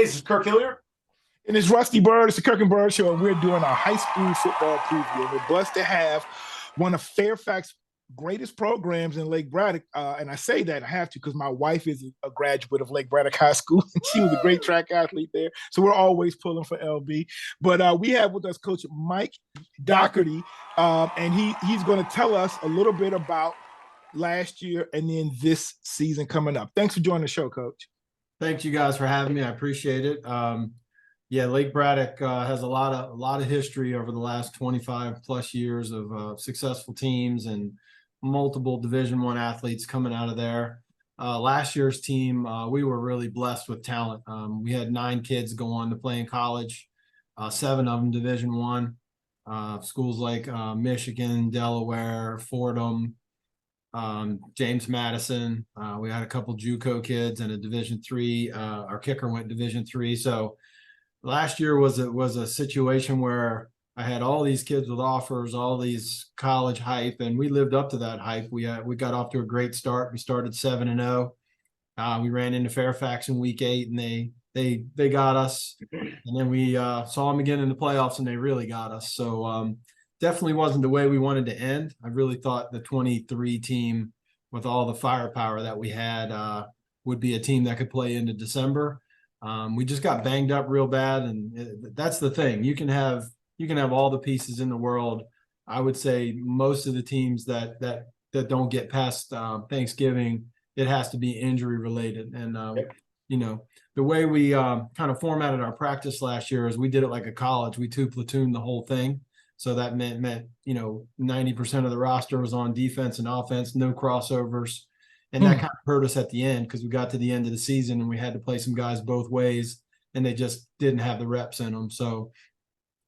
this is Kirk Hilliard. And it's Rusty Bird. It's the Kirk and Bird Show, and we're doing our high school football preview. And we're blessed to have one of Fairfax greatest programs in Lake Braddock. And I say that I have to because my wife is a graduate of Lake Braddock High School, and she was a great track athlete there. So we're always pulling for LB. But we have with us Coach Mike Dougherty, and he's going to tell us a little bit about last year and then this season coming up. Thanks for joining the show, Coach. Thanks, you guys, for having me. I appreciate it. Yeah, Lake Braddock has a lot of history over the last 25 plus years of successful teams and multiple Division I athletes coming out of there. Last year's team, we were really blessed with talent. We had 9 kids go on to play in college, 7 of them Division I. Schools like Michigan, Delaware, Fordham, James Madison. We had a couple JUCO kids and a Division III. Our kicker went Division III. So last year was a situation where I had all these kids with offers, all these college hype, and we lived up to that hype. We got off to a great start. We started 7-0. We ran into Fairfax in week 8, and they got us. And then we saw them again in the playoffs, and they really got us. So definitely wasn't the way we wanted to end. I really thought the 23 team, with all the firepower that we had, would be a team that could play into December. We just got banged up real bad, and that's the thing. You can have all the pieces in the world. I would say most of the teams that don't get past Thanksgiving, it has to be injury related. And you know, the way we kind of formatted our practice last year is we did it like a college. We 2-platooned the whole thing. So that meant 90% of the roster was on defense and offense, no crossovers. And that kind of hurt us at the end because we got to the end of the season and we had to play some guys both ways, and they just didn't have the reps in them. So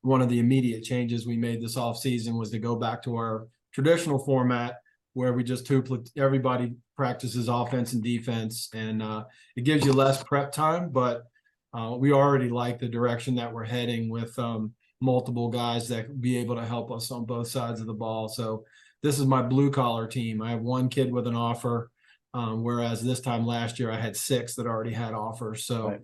one of the immediate changes we made this offseason was to go back to our traditional format where we just everybody practices offense and defense, and it gives you less prep time, but we already like the direction that we're heading with multiple guys that be able to help us on both sides of the ball. So this is my blue collar team. I have 1 kid with an offer. Whereas this time last year I had 6 that already had offers. So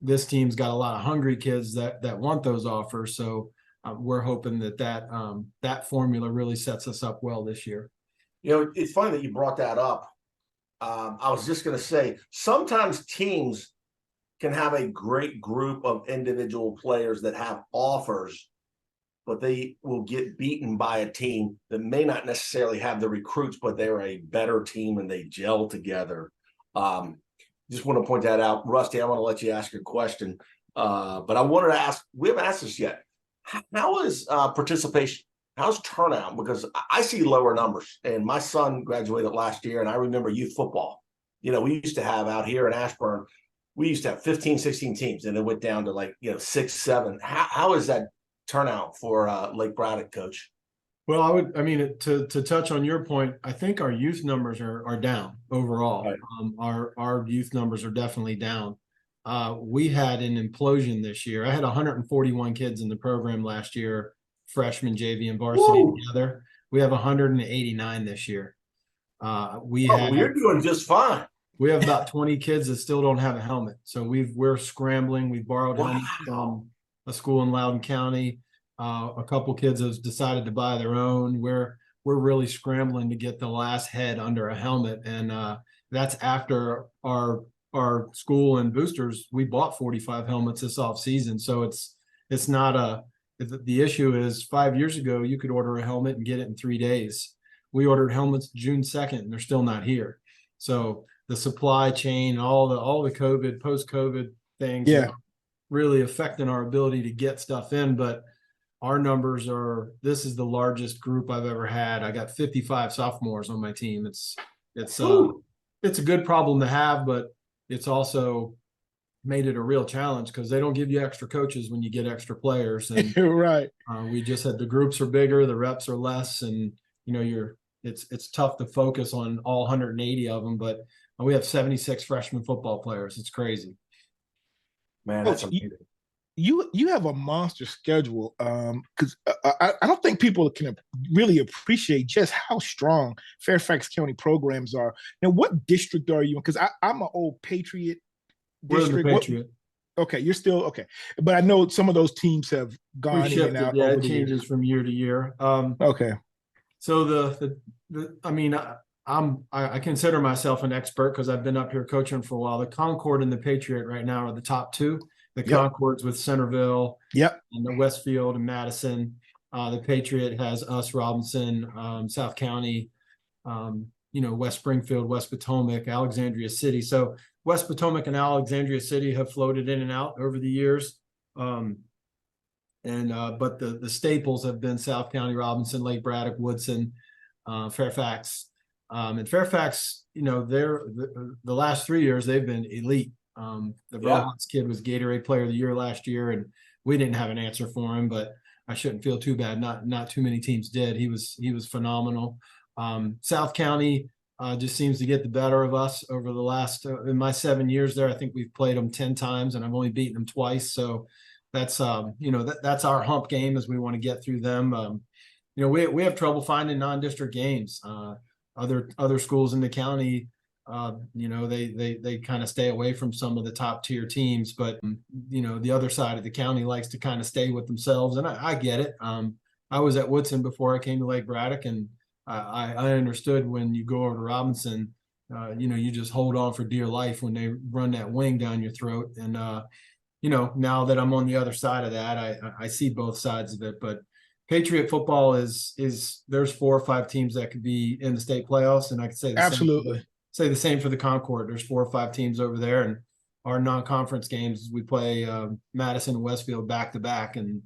This team's got a lot of hungry kids that want those offers. So we're hoping that formula really sets us up well this year. You know, it's funny that you brought that up. I was just going to say, sometimes teams can have a great group of individual players that have offers, but they will get beaten by a team that may not necessarily have the recruits, but they're a better team and they gel together. Just want to point that out. Rusty, I want to let you ask your question. But I wanted to ask, we haven't asked this yet. How is participation? How's turnout? Because I see lower numbers, and my son graduated last year, and I remember youth football. You know, we used to have out here in Ashburn, we used to have 15, 16 teams, and it went down to 6, 7. How is that turnout for Lake Braddock, Coach? Well, to touch on your point, I think our youth numbers are down overall. Right. Our youth numbers are definitely down. We had an implosion this year. I had 141 kids in the program last year, freshmen, JV, and varsity together. We have 189 this year. You're doing just fine. We have about 20 kids that still don't have a helmet. So we're scrambling. We borrowed helmets from a school in Loudoun County. A couple kids have decided to buy their own. We're really scrambling to get the last head under a helmet. And that's after our school and boosters, we bought 45 helmets this off season. So it's not the issue is 5 years ago, you could order a helmet and get it in 3 days. We ordered helmets June 2nd and they're still not here. So the supply chain, all the COVID, post-COVID things are really affecting our ability to get stuff in. But our numbers this is the largest group I've ever had. I got 55 sophomores on my team. It's a good problem to have, but it's also made it a real challenge because they don't give you extra coaches when you get extra players. And right. We just had the groups are bigger, the reps are less, and it's tough to focus on all 180 of them, but we have 76 freshman football players. It's crazy. Man, that's amazing. You have a monster schedule because I don't think people can really appreciate just how strong Fairfax County programs are. Now, what district are you in? Because I'm an old Patriot district. We're in the Patriot. Okay, you're still okay, but I know some of those teams have We gone in and shifted. out Yeah, over it the years. changes from year to year. Okay, So I mean, I consider myself an expert because I've been up here coaching for a while. The Concord and the Patriot right now are the top two. The Yep. Concord's with Centerville, Yep, and the Westfield and Madison. The Patriot has us, Robinson, South County, West Springfield, West Potomac, Alexandria City. So West Potomac and Alexandria City have floated in and out over the years. But the staples have been South County, Robinson, Lake Braddock, Woodson, Fairfax. And Fairfax, the last 3 years they've been elite. The Rojas kid was Gatorade Player of the Year last year, and we didn't have an answer for him, but I shouldn't feel too bad. Not too many teams did. He was phenomenal. South County just seems to get the better of us over the last in my 7 years there. I think we've played them 10 times, and I've only beaten them twice. So that's that's our hump game as we want to get through them. We have trouble finding non-district games. Other schools in the county, they kind of stay away from some of the top tier teams, but the other side of the county likes to kind of stay with themselves, and I get it. I was at Woodson before I came to Lake Braddock, and I understood when you go over to Robinson, you just hold on for dear life when they run that wing down your throat. And now that I'm on the other side of that, I see both sides of it. But Patriot football is there's 4 or 5 teams that could be in the state playoffs, and I could say the same for the Concord. There's 4 or 5 teams over there, and our non-conference games we play Madison and Westfield back to back, and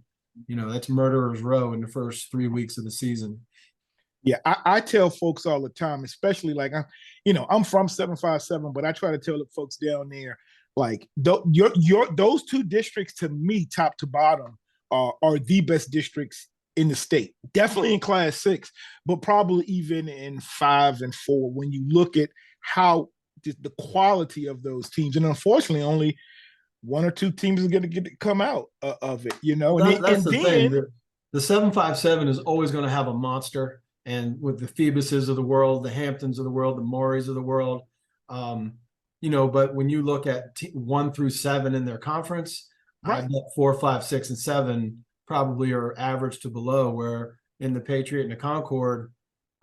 that's murderer's row in the first 3 weeks of the season. Yeah, I tell folks all the time, especially like I'm from 757, but I try to tell the folks down there, like those 2 districts to me, top to bottom, are the best districts in the state. Definitely in Class 6, but probably even in 5 and 4 when you look at how the quality of those teams. And unfortunately, only 1 or 2 teams are going to get to come out of it. That's the thing. The 757 is always going to have a monster. And with the Phoebuses of the world, the Hamptons of the world, the Mauries of the world, but when you look at 1 through 7 in their conference, right. I bet 4, 5, 6, and 7 probably are average to below, where in the Patriot and the Concord,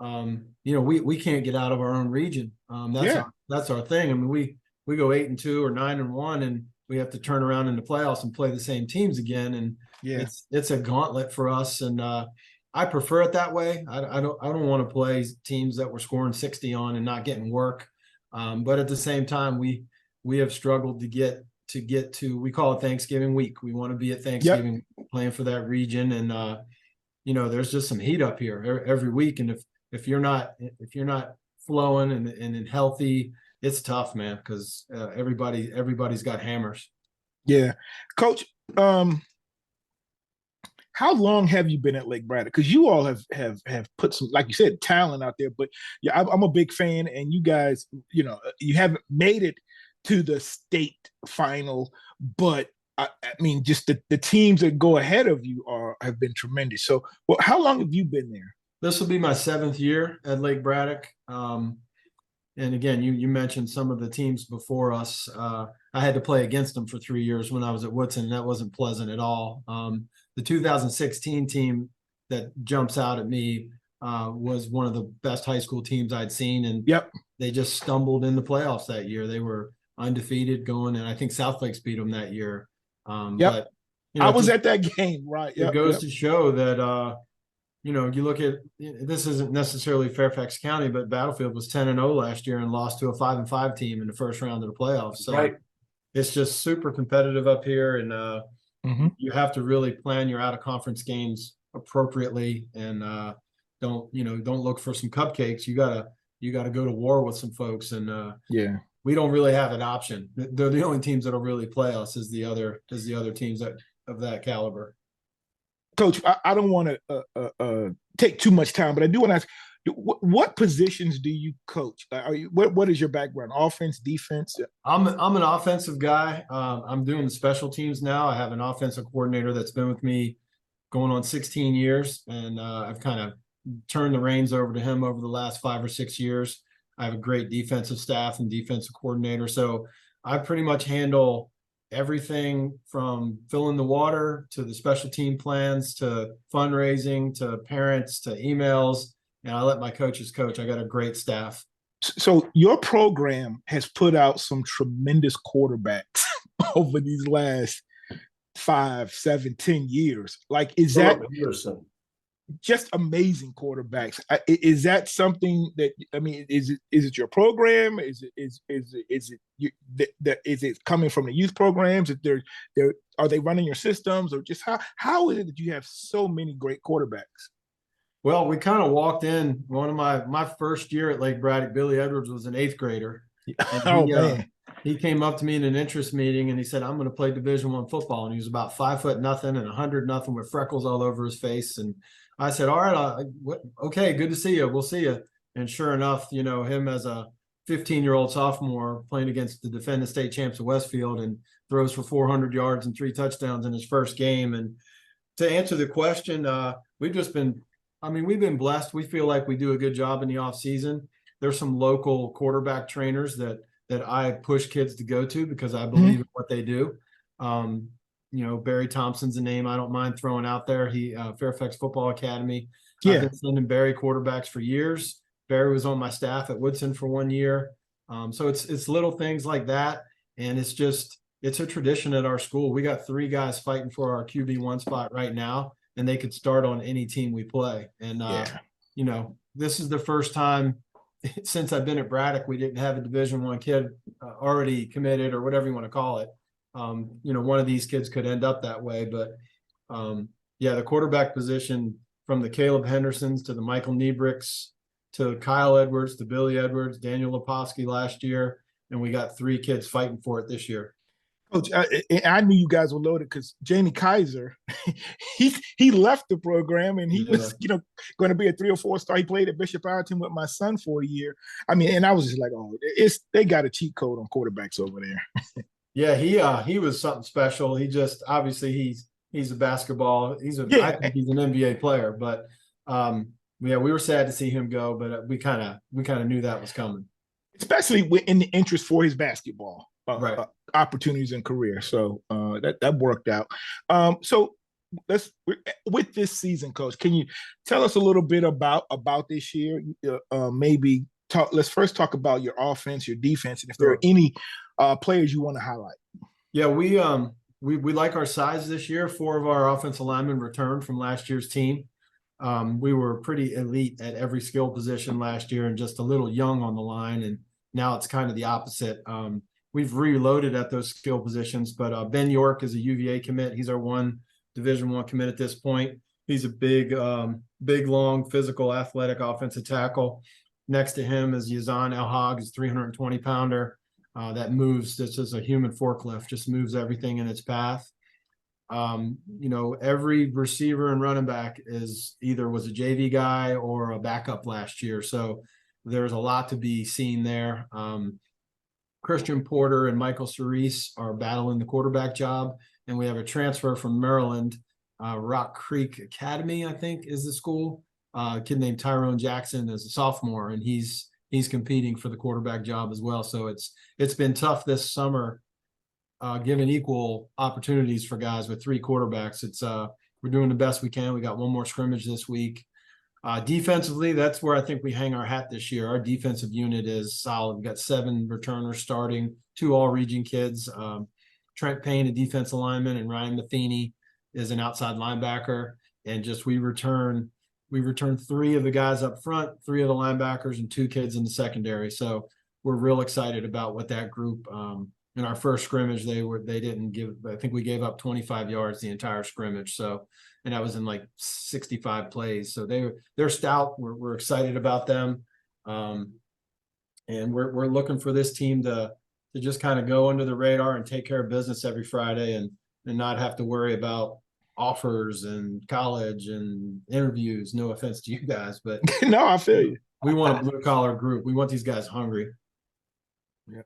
we can't get out of our own region. That's our thing. I mean, we go 8-2 or 9-1, and we have to turn around in the playoffs and play the same teams again. And it's a gauntlet for us. And I prefer it that way. I don't want to play teams that we're scoring 60 on and not getting work. But at the same time, we have struggled to get to, we call it Thanksgiving week. We want to be at Thanksgiving playing for that region. And, there's just some heat up here every week. And if you're not flowing and healthy, it's tough, man, because everybody's got hammers. Yeah. Coach, how long have you been at Lake Braddock? Because you all have put some, like you said, talent out there. But yeah, I'm a big fan, and you guys, you haven't made it to the state final, but I mean, just the teams that go ahead of you have been tremendous. So, well, how long have you been there? This will be my 7th year at Lake Braddock. And again, you mentioned some of the teams before us. I had to play against them for 3 years when I was at Woodson, and that wasn't pleasant at all. The 2016 team that jumps out at me was one of the best high school teams I'd seen, and they just stumbled in the playoffs that year. They were undefeated going, and I think Southlakes beat them that year. But I was at that game, right? It goes to show that you look at, this isn't necessarily Fairfax County, but Battlefield was 10-0 last year and lost to a 5-5 team in the first round of the playoffs. So it's just super competitive up here, and you have to really plan your out of conference games appropriately, and don't look for some cupcakes. You gotta go to war with some folks, and we don't really have an option. They're the only teams that'll really play us is the other teams of that caliber. Coach, I don't want to take too much time, but I do want to ask, what positions do you coach? What is your background? Offense, defense? I'm an offensive guy. I'm doing the special teams now. I have an offensive coordinator that's been with me going on 16 years, and I've kind of turned the reins over to him over the last 5 or 6 years. I have a great defensive staff and defensive coordinator, so I pretty much handle everything from filling the water to the special team plans to fundraising to parents to emails. And I let my coaches coach. I got a great staff. So your program has put out some tremendous quarterbacks over these last 5, 7, 10 years. Like, is that Peterson. Just amazing quarterbacks? Is that something that, I mean, is it your program? Is it coming from the youth programs? If are they running your systems, or just how is it that you have so many great quarterbacks? Well, we kind of walked in one of my first year at Lake Braddock. Billy Edwards was an 8th grader. And Man. He came up to me in an interest meeting and he said, "I'm going to play Division I football." And he was about 5'0" and 100 with freckles all over his face. And I said, "All right, okay, good to see you. We'll see you." And sure enough, him as a 15-year-old sophomore playing against the defending state champs of Westfield and throws for 400 yards and 3 touchdowns in his first game. And to answer the question, we've been blessed. We feel like we do a good job in the off season. There's some local quarterback trainers that I push kids to go to because I believe in what they do. Barry Thompson's a name I don't mind throwing out there. He Fairfax Football Academy. Yeah. I've been sending Barry quarterbacks for years. Barry was on my staff at Woodson for 1 year. So it's little things like that. And it's a tradition at our school. We got 3 guys fighting for our QB1 spot right now, and they could start on any team we play. And, this is the first time since I've been at Braddock, we didn't have a Division I kid already committed, or whatever you want to call it. One of these kids could end up that way. But, the quarterback position, from the Caleb Hendersons to the Michael Niebricks to Kyle Edwards to Billy Edwards, Daniel Leposki last year, and we got 3 kids fighting for it this year. Coach, I knew you guys were loaded because Jamie Kaiser, he left the program and he was, going to be a 3 or 4 star. He played at Bishop Ireton with my son for a year. I mean, and I was just like, oh, they got a cheat code on quarterbacks over there. Yeah, he was something special. He just, obviously he's a basketball. I think he's an NBA player, but we were sad to see him go, but we kind of knew that was coming, especially in the interest for his basketball. Right. Opportunities in career. So that worked out. So with this season, Coach, can you tell us a little bit about this year? Let's first talk about your offense, your defense, and if there are any players you want to highlight. Yeah, we like our size this year. 4 of our offensive linemen returned from last year's team. We were pretty elite at every skill position last year and just a little young on the line, and now it's kind of the opposite. We've reloaded at those skill positions, but Ben York is a UVA commit. He's our 1 Division I commit at this point. He's a big, long, physical, athletic offensive tackle. Next to him is Yazan El-Hag, is 320-pounder that moves. This is a human forklift, just moves everything in its path. Every receiver and running back was a JV guy or a backup last year. So there's a lot to be seen there. Christian Porter and Michael Cerise are battling the quarterback job. And we have a transfer from Maryland, Rock Creek Academy, I think is the school. A kid named Tyrone Jackson is a sophomore, and he's competing for the quarterback job as well. So it's been tough this summer, giving equal opportunities for guys with 3 quarterbacks. We're doing the best we can. We got 1 more scrimmage this week. Defensively, that's where I think we hang our hat this year. Our defensive unit is solid. We've got 7 returners starting, 2 all-region kids. Trent Payne, a defensive lineman, and Ryan Matheny is an outside linebacker. And we return 3 of the guys up front, 3 of the linebackers, and 2 kids in the secondary. So we're real excited about what that group. In our first scrimmage, I think we gave up 25 yards the entire scrimmage. So, and that was in like 65 plays. So they're stout. We're excited about them. And we're looking for this team to just kind of go under the radar and take care of business every Friday and not have to worry about offers and college and interviews. No offense to you guys, but no, I feel you. We want a blue collar group. We want these guys hungry. Yeah.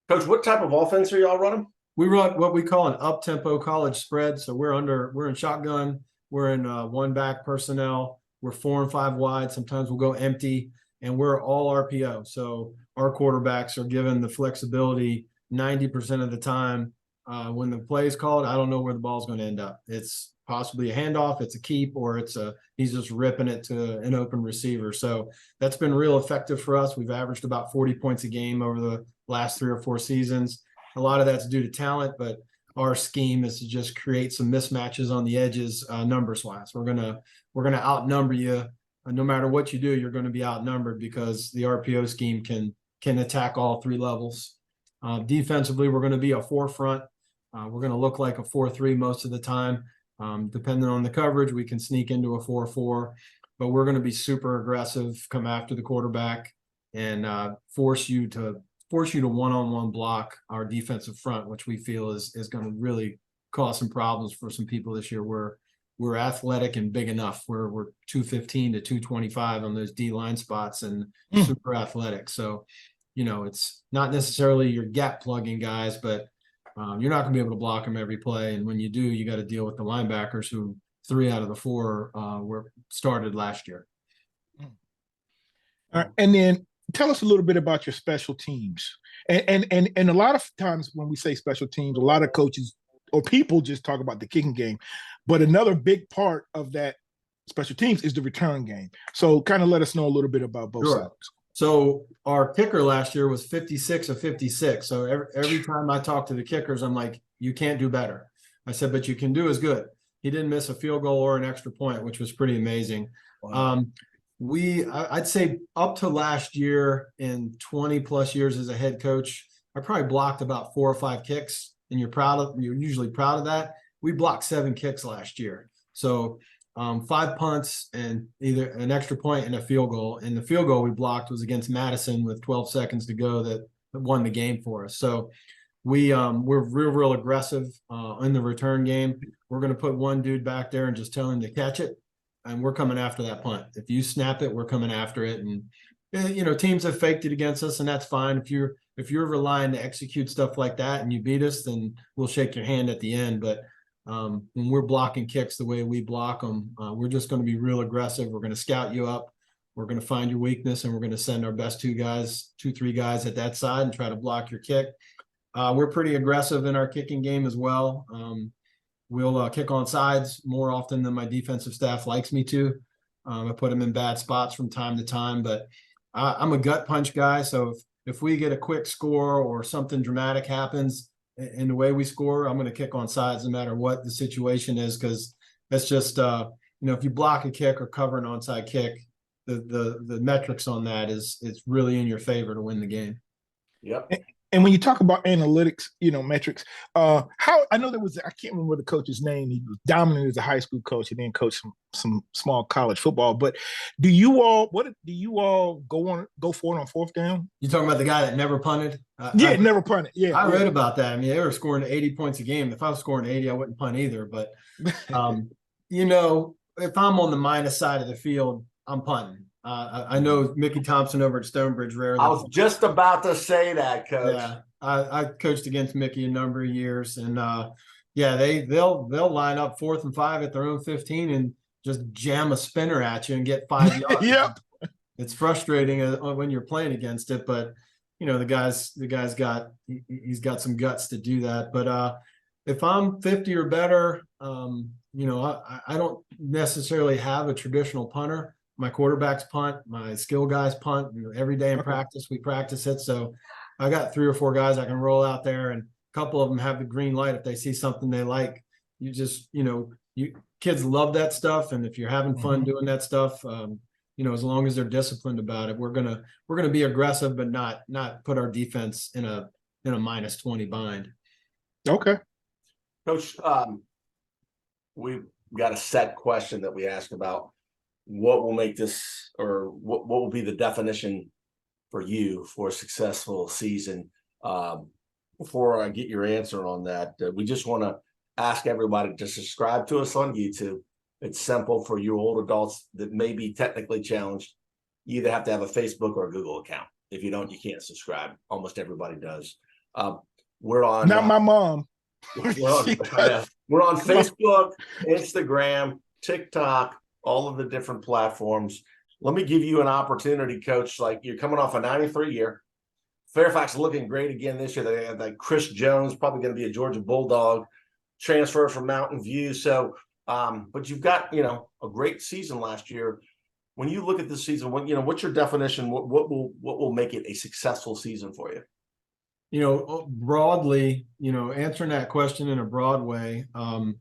Coach, what type of offense are y'all running? We run what we call an up-tempo college spread. So we're in shotgun. We're in 1-back personnel. We're 4 and 5 wide. Sometimes we'll go empty, and we're all RPO. So our quarterbacks are given the flexibility 90% of the time, when the play is called, I don't know where the ball's going to end up. It's possibly a handoff, it's a keep, or he's just ripping it to an open receiver. So that's been real effective for us. We've averaged about 40 points a game over the last 3 or 4 seasons. A lot of that's due to talent, but our scheme is to just create some mismatches on the edges, numbers wise. We're gonna outnumber you. No matter what you do, you're going to be outnumbered because the RPO scheme can attack all 3 levels. Defensively, we're going to be a 4-front. We're going to look like a 4-3 most of the time. Depending on the coverage, we can sneak into a 4-4, but we're going to be super aggressive, come after the quarterback, and force you to one-on-one block our defensive front, which we feel is going to really cause some problems for some people this year. We're athletic and big enough. We're 215 to 225 on those D-line spots and super athletic. So, it's not necessarily your gap plugging guys, but you're not going to be able to block them every play. And when you do, you got to deal with the linebackers who 3 out of the 4 were started last year. All right. And then tell us a little bit about your special teams. And a lot of times when we say special teams, a lot of coaches or people just talk about the kicking game. But another big part of that special teams is the return game. So kind of let us know a little bit about both sides. So our kicker last year was 56 of 56. So every time I talk to the kickers, I'm like, you can't do better. I said, but you can do as good. He didn't miss a field goal or an extra point, which was pretty amazing. Wow. I'd say up to last year, in 20 plus years as a head coach, I probably blocked about 4 or 5 kicks, and you're usually proud of that. We blocked 7 kicks last year. So 5 punts and either an extra point and a field goal. And the field goal we blocked was against Madison with 12 seconds to go that won the game for us. So we're real aggressive in the return game. We're going to put one dude back there and just tell him to catch it, and we're coming after that punt. If you snap it, we're coming after it. And teams have faked it against us, and that's fine. If you're relying to execute stuff like that and you beat us, then we'll shake your hand at the end. But when we're blocking kicks the way we block them, we're just going to be real aggressive. We're going to scout you up. We're going to find your weakness, and we're going to send our best 2, 3 guys at that side and try to block your kick. We're pretty aggressive in our kicking game as well. We'll kick on sides more often than my defensive staff likes me to. I put them in bad spots from time to time, but I'm a gut punch guy. So if we get a quick score or something dramatic happens in the way we score, I'm going to kick on sides no matter what the situation is, because that's just if you block a kick or cover an onside kick, the metrics on that is really in your favor to win the game. Yep. And when you talk about analytics, metrics, how I know I can't remember the coach's name. He was dominant as a high school coach and then coached some small college football. But do you all go for it on 4th down? You talking about the guy that never punted? Never punted. Yeah, I read about that. I mean, they were scoring 80 points a game. If I was scoring 80, I wouldn't punt either. But if I'm on the minus side of the field, I'm punting. I know Mickey Thompson over at Stonebridge rarely. I was just about to say that, Coach. Yeah, I coached against Mickey a number of years, and they'll line up 4th and 5 at their own 15 and just jam a spinner at you and get 5 yards. Yep. It's frustrating when you're playing against it, but the guy's got some guts to do that. But if I'm 50 or better, I don't necessarily have a traditional punter. My quarterbacks punt, my skill guys punt. Every day in practice, we practice it. So I got 3 or 4 guys I can roll out there, and a couple of them have the green light if they see something they like. You just, kids love that stuff, and if you're having fun doing that stuff, as long as they're disciplined about it, we're gonna be aggressive, but not put our defense in a minus 20 bind. Okay, Coach. We've got a set question that we ask about. What will make this, or what will be the definition for you for a successful season? Before I get your answer on that, we just want to ask everybody to subscribe to us on YouTube. It's simple for you old adults that may be technically challenged. You either have to have a Facebook or a Google account. If you don't, you can't subscribe. Almost everybody does. We're on. Not my mom. We're on Facebook, Instagram, TikTok, all of the different platforms. Let me give you an opportunity, Coach. Like, you're coming off a 93 year. Fairfax looking great again this year. They have that Chris Jones, probably going to be a Georgia Bulldog, transfer from Mountain View. So, but you've got, a great season last year. When you look at this season, what's your definition? What will make it a successful season for you? Broadly, answering that question in a broad way, on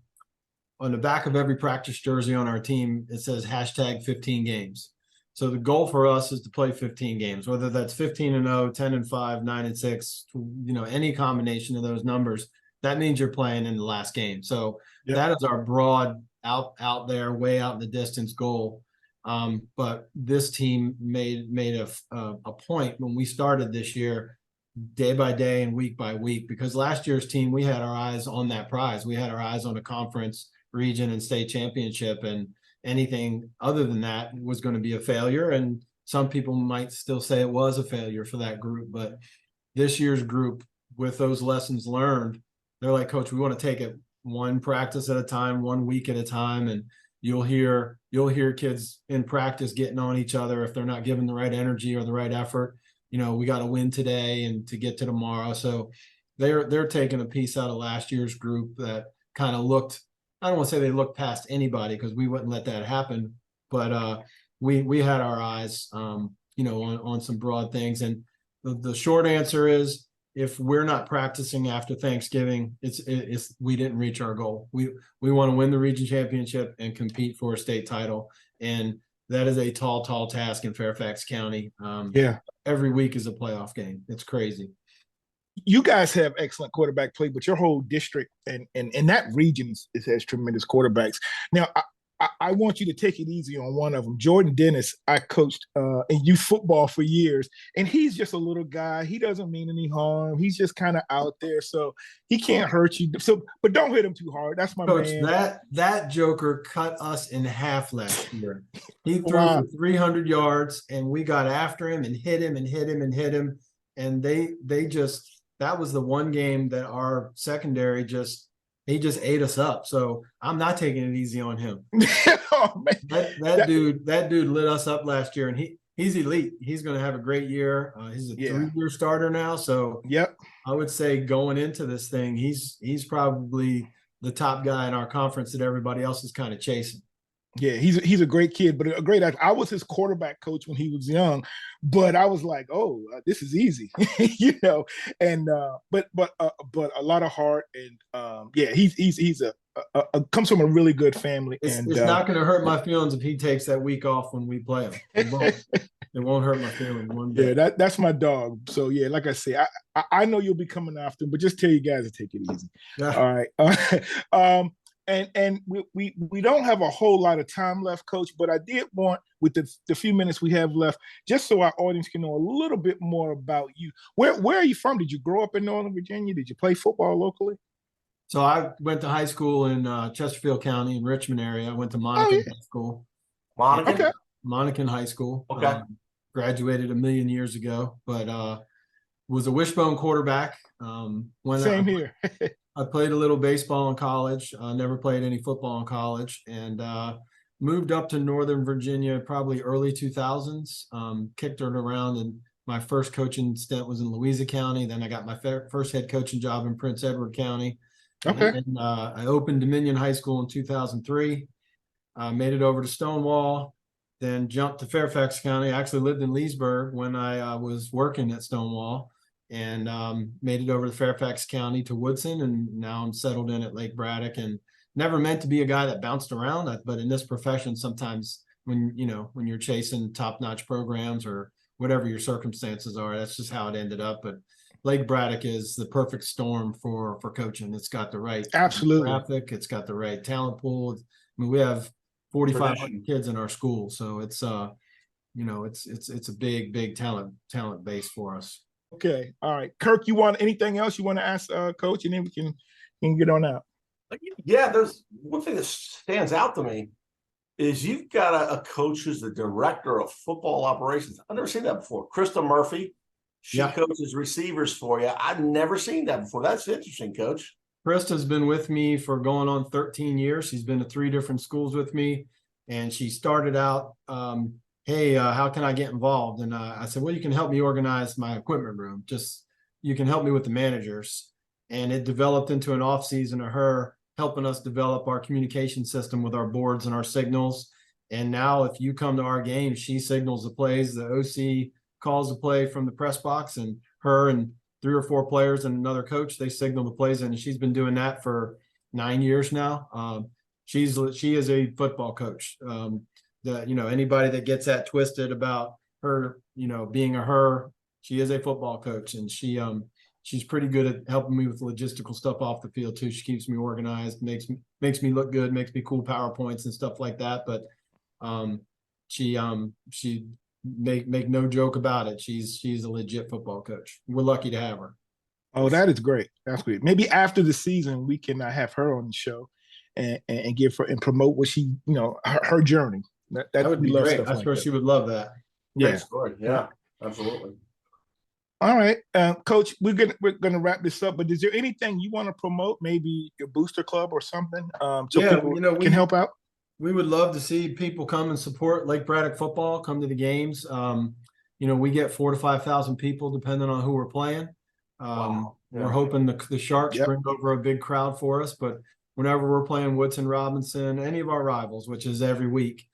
the back of every practice jersey on our team, it says hashtag 15 games. So the goal for us is to play 15 games, whether that's 15-0, 10-5, 9-6, any combination of those numbers. That means you're playing in the last game. So that is our broad out there, way out in the distance goal. But this team made a point when we started this year, day by day and week by week, because last year's team, we had our eyes on that prize. We had our eyes on a conference, region, and state championship, and anything other than that was going to be a failure. And some people might still say it was a failure for that group, but this year's group, with those lessons learned, they're like, Coach, we want to take it one practice at a time, 1 week at a time. And you'll hear kids in practice getting on each other if they're not given the right energy or the right effort. We got to win today and to get to tomorrow. So they're taking a piece out of last year's group that kind of looked, I don't want to say they looked past anybody, because we wouldn't let that happen. But we had our eyes, on some broad things. And the short answer is, if we're not practicing after Thanksgiving, it's we didn't reach our goal. We want to win the region championship and compete for a state title. And that is a tall task in Fairfax County. Every week is a playoff game. It's crazy. You guys have excellent quarterback play, but your whole district and that region has tremendous quarterbacks. Now, I want you to take it easy on one of them. Jordan Dennis, I coached in youth football for years, and he's just a little guy. He doesn't mean any harm. He's just kind of out there, so he can't hurt you. So, but don't hit him too hard. That's my Coach, man. that joker cut us in half last year. He threw Wow. for 300 yards, and we got after him and hit him and hit him and hit him. And they just, that was the one game that our secondary he just ate us up. So I'm not taking it easy on him. Oh, man. That dude lit us up last year, and he's elite. He's going to have a great year. He's a 3-year starter now. So I would say going into this thing, he's probably the top guy in our conference that everybody else is kind of chasing. Yeah, he's a great kid, but a great actor. I was his quarterback coach when he was young, but I was like, oh, this is easy, and but a lot of heart, and he's comes from a really good family. It's not going to hurt my feelings if he takes that week off when we play him. It won't hurt my feelings one bit. Yeah, that's my dog. So yeah, like I say, I know you'll be coming after him, but just tell you guys to take it easy. Yeah. All right. And we don't have a whole lot of time left, Coach, but I did want, with the few minutes we have left, just so our audience can know a little bit more about you. Where are you from? Did you grow up in Northern Virginia? Did you play football locally? So I went to high school in Chesterfield County in Richmond area. I went to Monacan High School. Monacan High School. Okay. Graduated 1 million years ago, but was a wishbone quarterback. Same here. I played a little baseball in college. Never played any football in college, and moved up to Northern Virginia probably early 2000s. Kicked it around, and my first coaching stint was in Louisa County. Then I got my first head coaching job in Prince Edward County. Okay. And I opened Dominion High School in 2003. Made it over to Stonewall, then jumped to Fairfax County. I actually lived in Leesburg when I was working at Stonewall. And made it over to Fairfax County to Woodson, and now I'm settled in at Lake Braddock. And never meant to be a guy that bounced around, but in this profession, sometimes when you're chasing top-notch programs or whatever your circumstances are, that's just how it ended up. But Lake Braddock is the perfect storm for coaching. It's got the right traffic, it's got the right talent pool. I mean, we have 4,500 kids in our school, so it's it's a big talent base for us. Okay. All right. Kirk, you want anything else you want to ask Coach, and then we can get on out? Yeah, there's one thing that stands out to me is you've got a coach who's the director of football operations. I've never seen that before. Krista Murphy, she coaches receivers for you. I've never seen that before. That's interesting, Coach. Krista's been with me for going on 13 years. She's been to 3 different schools with me, and she started out hey, how can I get involved? And I said, well, you can help me organize my equipment room. You can help me with the managers. And it developed into an off season of her helping us develop our communication system with our boards and our signals. And now if you come to our game, she signals the plays, the OC calls the play from the press box, and her and 3 or 4 players and another coach, they signal the plays. And she's been doing that for 9 years now. She is a football coach. Anybody that gets that twisted about her, being her, she is a football coach, and she's pretty good at helping me with logistical stuff off the field too. She keeps me organized, makes me look good, makes me cool PowerPoints and stuff like that. But she make no joke about it. She's a legit football coach. We're lucky to have her. Oh, that is great. That's great. Maybe after the season, we can have her on the show and give her and promote what she, her journey. That would be great. I'm sure she would love that. Yeah. Yeah, absolutely. All right, Coach, we're gonna wrap this up. But is there anything you want to promote? Maybe your booster club or something? So people can help out. We would love to see people come and support Lake Braddock football. Come to the games. We get 4,000 to 5,000 people depending on who we're playing. Wow. Yeah. We're hoping the Sharks bring over a big crowd for us. But whenever we're playing Woodson Robinson, any of our rivals, which is every week,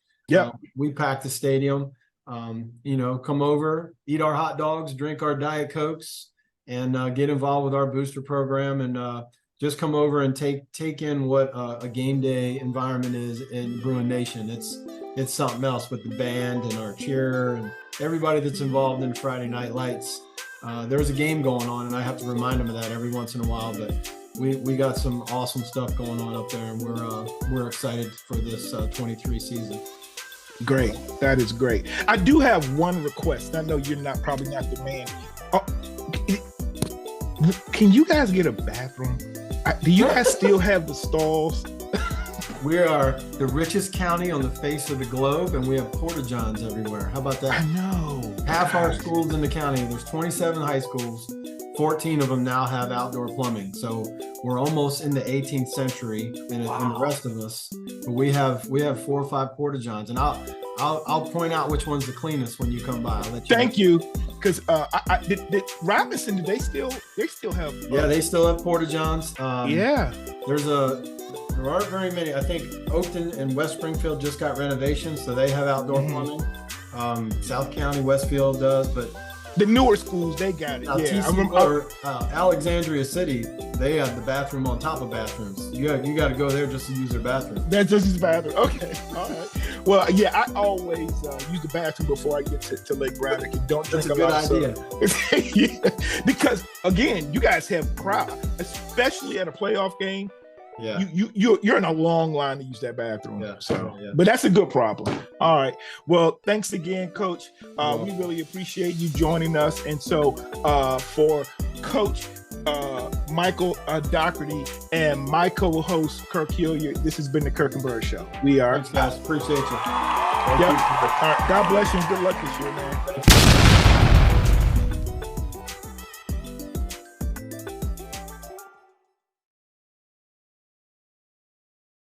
we pack the stadium. Come over, eat our hot dogs, drink our Diet Cokes, and get involved with our booster program, and just come over and take in what a game day environment is in Bruin Nation. It's something else with the band and our cheer and everybody that's involved in Friday Night Lights. There's a game going on, and I have to remind them of that every once in a while, but we got some awesome stuff going on up there, and we're excited for this 23 season. Great. That is great. I do have one request. I know you're probably not the man. Can you guys get a bathroom? Do you guys still have the stalls? We are the richest county on the face of the globe, and we have porta-johns everywhere. How about that? I know. Half our schools in the county, there's 27 high schools. 14 of them now have outdoor plumbing. So we're almost in the 18th century, and the rest of us. But we have 4 or 5 porta-johns, and I'll point out which one's the cleanest when you come by. I'll let you. Thank you, because did Robinson? They still have? Yeah, they still have porta-johns. There aren't very many. I think Oakton and West Springfield just got renovations, so they have outdoor plumbing. South County, Westfield does, but the newer schools, they got it. Alexandria City, they have the bathroom on top of bathrooms. You got to go there just to use their bathroom. That's just his bathroom. Okay, all right. Well, yeah, I always use the bathroom before I get to Lake Braddock and don't drink a lot of soda. Yeah, because again, you guys have crowd, especially at a playoff game. Yeah, you're in a long line to use that bathroom. Yeah. But that's a good problem. All right. Well, thanks again, Coach. We really appreciate you joining us. And so for Coach Michael Dougherty and my co-host Kirk Hilliard, this has been the Kirk and Bird Show. We are. Thanks, guys. Appreciate you. All right. God bless you and good luck this year, man.